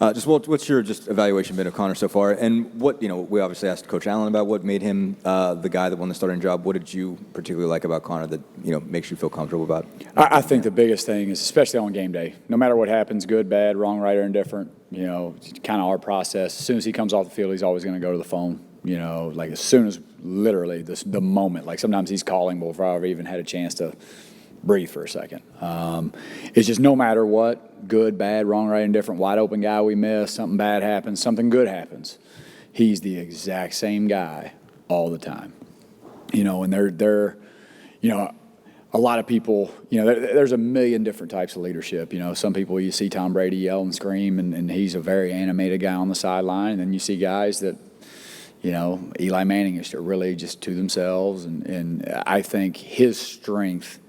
What's your just evaluation been of Connor so far? And what, we obviously asked Coach Allen about what made him the guy that won the starting job. What did you particularly like about Connor that, makes you feel comfortable about? I think the biggest thing is, especially on game day, no matter what happens, good, bad, wrong, right, or indifferent, kind of our process. As soon as he comes off the field, he's always going to go to the phone. Like as soon as literally the moment, like sometimes he's calling before I've even had a chance to breathe for a second. It's just no matter what, good, bad, wrong, right, indifferent, wide open guy we miss, something bad happens, something good happens. He's the exact same guy all the time. And they're a lot of people, there's a million different types of leadership. Some people you see Tom Brady yell and scream, and he's a very animated guy on the sideline. And then you see guys that, Eli Manning is really just to themselves. And I think his strength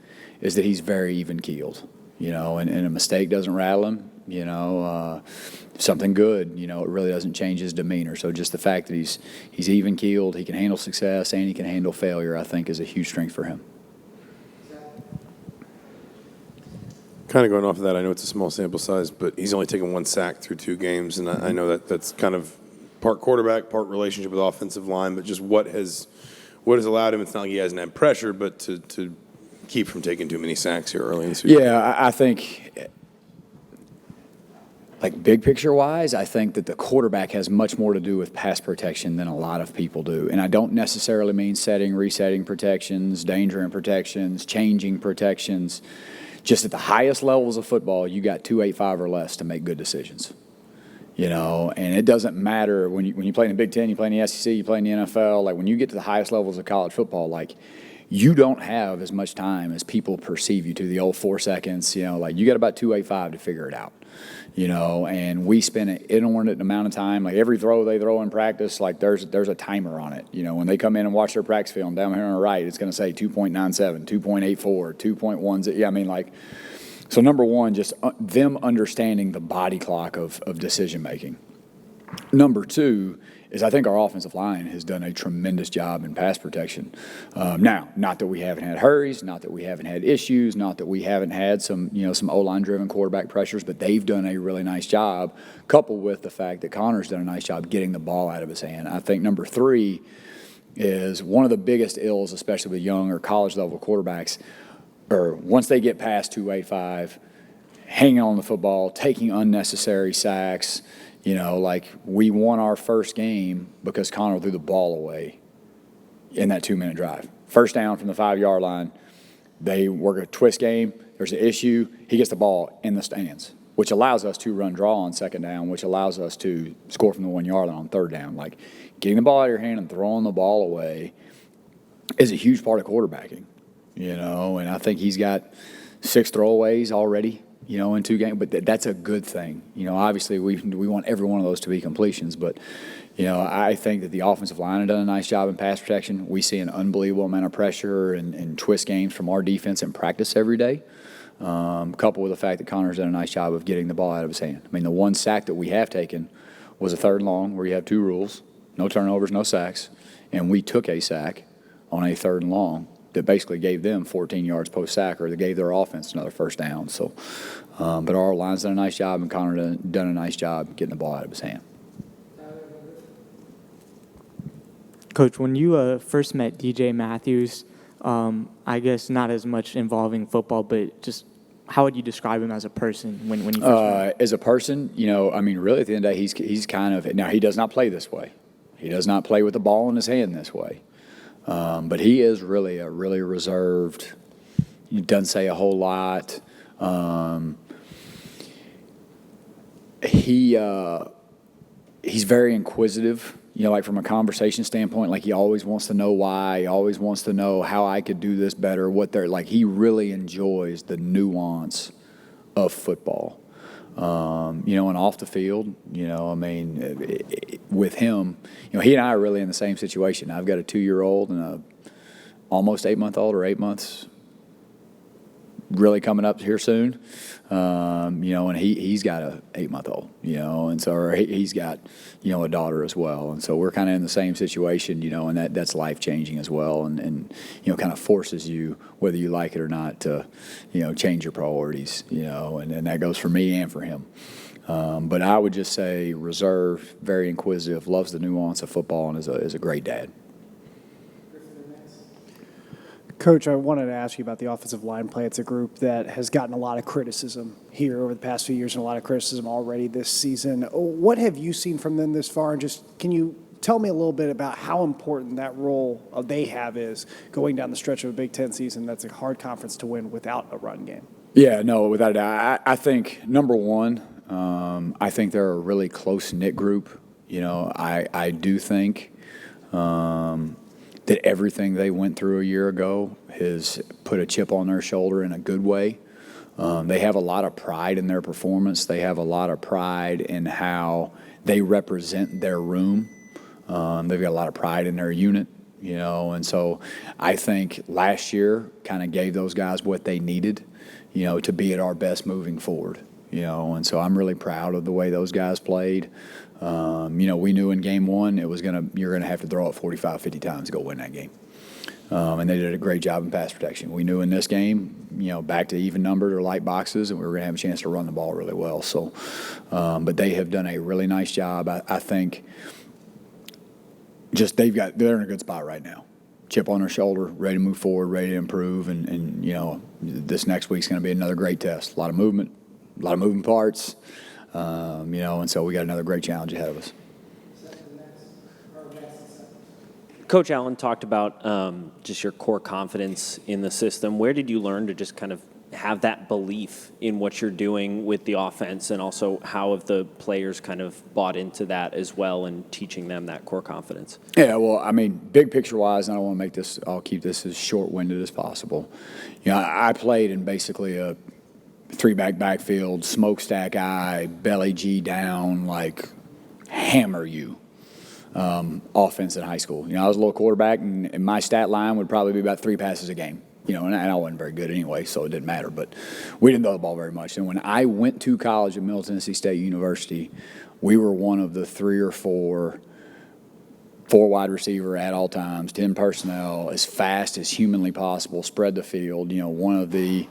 is that he's very even-keeled, and a mistake doesn't rattle him, something good, it really doesn't change his demeanor. So just the fact that he's even-keeled, he can handle success, and he can handle failure, I think is a huge strength for him. Kind of going off of that, I know it's a small sample size, but he's only taken 1 sack through 2 games, and I know that's kind of part quarterback, part relationship with offensive line, but just what has allowed him, it's not like he hasn't had pressure, but to keep from taking too many sacks here early in the season. Yeah, I think, like big picture-wise, I think that the quarterback has much more to do with pass protection than a lot of people do. And I don't necessarily mean setting, resetting protections, danger and protections, changing protections. Just at the highest levels of football, you got 285 or less to make good decisions. And it doesn't matter when you play in the Big Ten, you play in the SEC, you play in the NFL. Like when you get to the highest levels of college football, like you don't have as much time as people perceive you to. The old 4 seconds, like you got about 285 to figure it out. And we spend an inordinate amount of time. Like every throw they throw in practice, like there's a timer on it. When they come in and watch their practice film down here on the right, it's going to say 2.97, 2.84, 2.1. Yeah, so number one, just them understanding the body clock of decision making. Number two is I think our offensive line has done a tremendous job in pass protection. Now, not that we haven't had hurries, not that we haven't had issues, not that we haven't had some O-line driven quarterback pressures, but they've done a really nice job, coupled with the fact that Connor's done a nice job getting the ball out of his hand. I think number three is one of the biggest ills, especially with young or college level quarterbacks, or once they get past 285, hanging on the football, taking unnecessary sacks. Like we won our first game because Connor threw the ball away in that 2-minute drive. First down from the 5-yard line. They work a twist game. There's an issue. He gets the ball in the stands, which allows us to run draw on second down, which allows us to score from the 1-yard line on third down. Like getting the ball out of your hand and throwing the ball away is a huge part of quarterbacking, and I think he's got 6 throwaways already. In 2 games, but that's a good thing. Obviously we want every one of those to be completions, but, I think that the offensive line has done a nice job in pass protection. We see an unbelievable amount of pressure and twist games from our defense in practice every day, coupled with the fact that Connor's done a nice job of getting the ball out of his hand. The 1 sack that we have taken was a 3rd and long where you have 2 rules, no turnovers, no sacks, and we took a sack on a 3rd and long that basically gave them 14 yards post-sack, or they gave their offense another first down. So, but our line's done a nice job, and Connor done a nice job getting the ball out of his hand. Coach, when you first met DJ Matthews, I guess not as much involving football, but just how would you describe him as a person when you first met him? As a person, really at the end of the day, he's kind of – now, he does not play this way. He does not play with the ball in his hand this way. But he is really reserved. He doesn't say a whole lot. He's very inquisitive. Like from a conversation standpoint, like he always wants to know why. He always wants to know how I could do this better. He really enjoys the nuance of football. And off the field, with him, he and I are really in the same situation. I've got a 2-year-old and a almost 8-month-old or 8 months really coming up here soon. And he's got a 8-month-old, and so he's got, a daughter as well. And so we're kind of in the same situation, and that's life-changing as well, and kind of forces you, whether you like it or not, to, change your priorities, and that goes for me and for him. But I would just say reserved, very inquisitive, loves the nuance of football, and is a great dad. Coach, I wanted to ask you about the offensive line play. It's a group that has gotten a lot of criticism here over the past few years and a lot of criticism already this season. What have you seen from them this far? And just can you tell me a little bit about how important that role they have is going down the stretch of a Big Ten season that's a hard conference to win without a run game? Yeah, no, without a doubt. I think, number one, I think they're a really close-knit group. I do think that everything they went through a year ago has put a chip on their shoulder in a good way. They have a lot of pride in their performance. They have a lot of pride in how they represent their room. They've got a lot of pride in their unit, and so I think last year kind of gave those guys what they needed, to be at our best moving forward, and so I'm really proud of the way those guys played. We knew in game one you're gonna have to throw it 45, 50 times to go win that game. And they did a great job in pass protection. We knew in this game, back to even numbered or light boxes, and we were gonna have a chance to run the ball really well. So, but they have done a really nice job. I think just they're in a good spot right now. Chip on their shoulder, ready to move forward, ready to improve, and this next week's gonna be another great test. A lot of movement, a lot of moving parts. And so we got another great challenge ahead of us. Coach Allen talked about just your core confidence in the system. Where did you learn to just kind of have that belief in what you're doing with the offense, and also how have the players kind of bought into that as well and teaching them that core confidence? Yeah, well, I mean, big picture-wise, and I don't want to I'll keep this as short-winded as possible. I played in basically a three-back backfield, smokestack eye, belly G down, like hammer you offense in high school. I was a little quarterback, and my stat line would probably be about 3 passes a game. And I wasn't very good anyway, so it didn't matter. But we didn't throw the ball very much. And when I went to college at Middle Tennessee State University, we were one of the 3 or 4 wide receiver at all times, 10 personnel, as fast as humanly possible, spread the field. One of the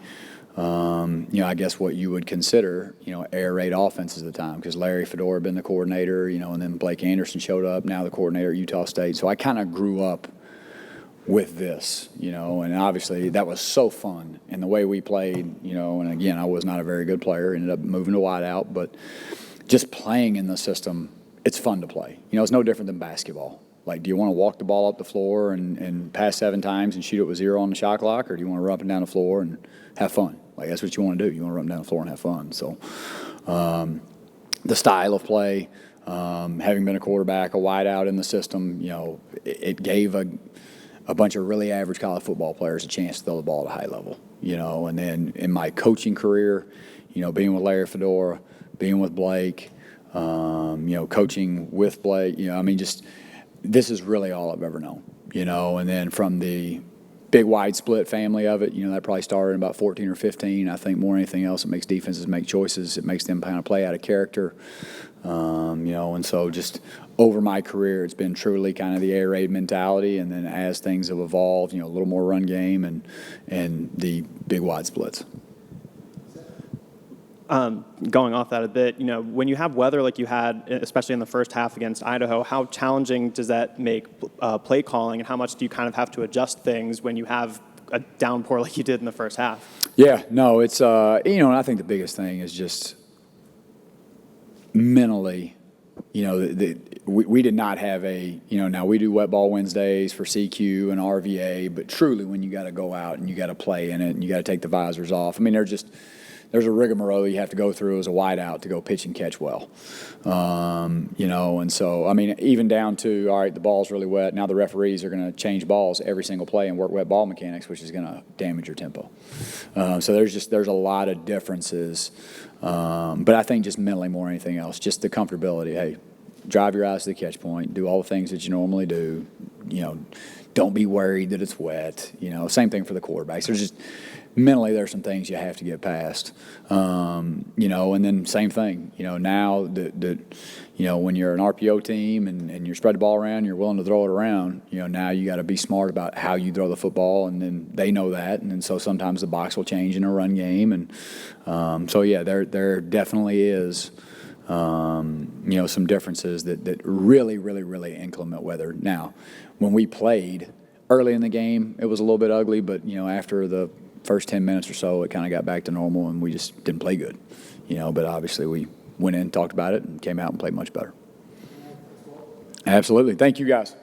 I guess what you would consider, air raid offenses at the time, because Larry Fedora had been the coordinator, and then Blake Anderson showed up, now the coordinator at Utah State. So I kind of grew up with this, and obviously that was so fun. And the way we played, and again, I was not a very good player, ended up moving to wideout, but just playing in the system, it's fun to play. It's no different than basketball. Like, do you want to walk the ball up the floor and pass 7 times and shoot it with 0 on the shot clock, or do you want to run up and down the floor and have fun? Like, that's what you want to do. You want to run down the floor and have fun. So the style of play, having been a quarterback, a wideout in the system, it gave a bunch of really average college football players a chance to throw the ball at a high level. And then in my coaching career, being with Larry Fedora, being with Blake, coaching with Blake, just this is really all I've ever known, and then from the big wide split family of it, that probably started in about 14 or 15. I think more than anything else, it makes defenses make choices. It makes them kind of play out of character, and so just over my career, it's been truly kind of the air raid mentality, and then as things have evolved, a little more run game and the big wide splits. Going off that a bit, when you have weather like you had, especially in the first half against Idaho, how challenging does that make play calling, and how much do you kind of have to adjust things when you have a downpour like you did in the first half? Yeah, no, it's, and I think the biggest thing is just mentally, we did not have now we do wet ball Wednesdays for CQ and RVA, but truly when you got to go out and you got to play in it and you got to take the visors off, there's a rigmarole you have to go through as a wideout to go pitch and catch well. And so, even down to, all right, the ball's really wet. Now the referees are going to change balls every single play and work wet ball mechanics, which is going to damage your tempo. So there's a lot of differences. But I think just mentally more than anything else, just the comfortability. Hey, drive your eyes to the catch point, do all the things that you normally do. Don't be worried that it's wet. Same thing for the quarterbacks. Mentally, there's some things you have to get past, and then same thing, now that when you're an RPO team and you're spread the ball around, you're willing to throw it around, now you got to be smart about how you throw the football, and then they know that, and then so sometimes the box will change in a run game, and so yeah, there definitely is some differences that really, really, really inclement weather. Now, when we played early in the game, it was a little bit ugly, but, after the first 10 minutes or so, it kind of got back to normal, and we just didn't play good. But obviously we went in, talked about it, and came out and played much better. Absolutely. Thank you, guys.